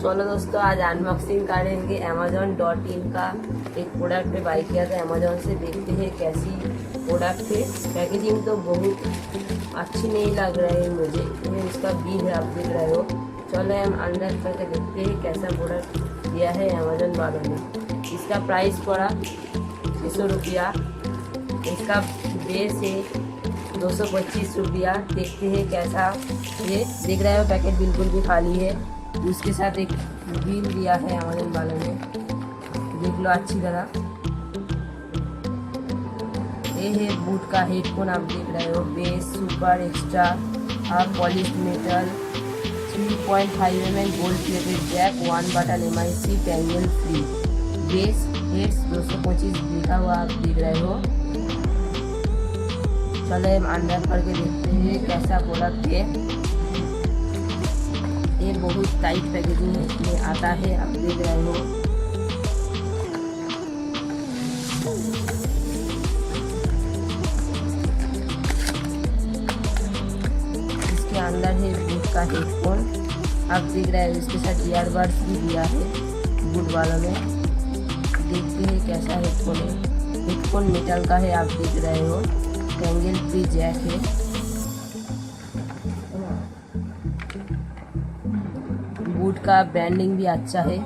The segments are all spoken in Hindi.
चलो दोस्तों, आज अनबॉक्सिंग करेंगे Amazon.in का एक प्रोडक्ट पे बाई किया था अमेजोन से। देखते हैं कैसी प्रोडक्ट है। पैकेजिंग तो बहुत अच्छी नहीं लग रही है मुझे। ये इसका बिल है, आप देख रहे हो। चलो हम अंदर करके देखते हैं कैसा प्रोडक्ट दिया है अमेजोन वालों ने। इसका प्राइस पड़ा 600 रुपया। इसका बेस है 225 रुपया। देखते हैं कैसा ये। देख रहे हो पैकेट बिल्कुल भी खाली है। उसके साथ एक बिल दिया है अमेजोन वालों ने, देख लो अच्छी तरह। ये है बूट का हेडफोन, आप देख रहे हो। बेस सुपर एक्स्ट्रा और polish metal 3.5 mm gold plated jack 1 button MIC tangle free. Bass heads 225 लिखा हुआ आप देख रहे हो। चलो हम अंदर करके देखते हैं कैसा प्रोडक्ट है। ये बहुत टाइट पैकेजिंग में आता है, आप देख रहे हो। इसके अंदर है बूट का हेडफोन, आप देख रहे हो। इसके साथ ईयरबड्स भी दिया है बूट वालों ने। देखते हैं कैसा हेडफोन है। हेडफोन मेटल का है, आप देख रहे हो। टैंगल फ्री जैक है। बूट का ब्रांडिंग भी अच्छा है।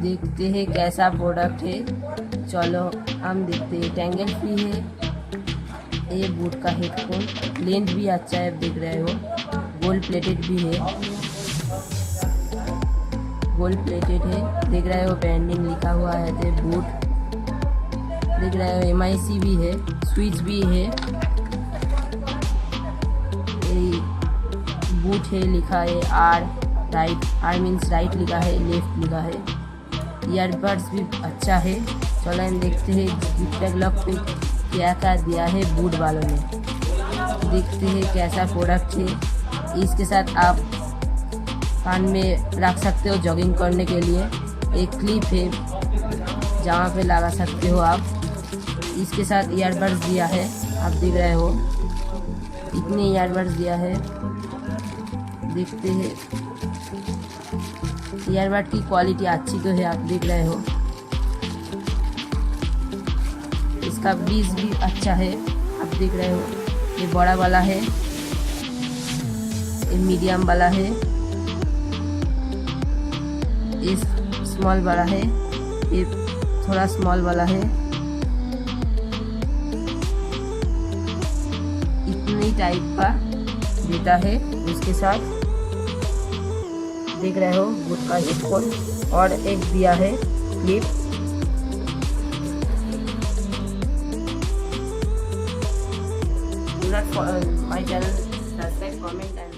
देखते हैं कैसा प्रोडक्ट है। चलो हम देखते हैं। टैंगल फ्री है ये बूट का हेडफोन। लेंथ भी अच्छा है, देख रहे हो। गोल्ड प्लेटेड भी है, गोल्ड प्लेटेड है, देख रहे हो। ब्रांडिंग लिखा हुआ है तो बूट देख रहे हो। MIC भी है, स्विच भी है। बूट है लिखा है R right, R means right लिखा है, लेफ्ट लिखा है। ईयरबड्स भी अच्छा है। चलो हम देखते हैं गिफ्ट लॉक पे क्या क्या दिया है बूट वालों ने। देखते हैं कैसा प्रोडक्ट है। इसके साथ आप कान में रख सकते हो जॉगिंग करने के लिए। एक क्लिप है जहाँ पे लगा सकते हो आप। इसके साथ ईयरबड्स दिया है, आप देख रहे हो। इतने ईयरबड्स दिया है। देखते हैं ईयरबड की क्वालिटी अच्छी तो है, आप देख रहे हो। इसका बीज भी अच्छा है, आप देख रहे हो। ये बड़ा वाला है, ये मीडियम वाला है, ये स्मॉल वाला है, ये थोड़ा स्मॉल वाला है। इतनी टाइप का देता है। उसके साथ देख रहे हो बूट का हेडफोन और एक दिया है clip. My channel, subscribe, comment and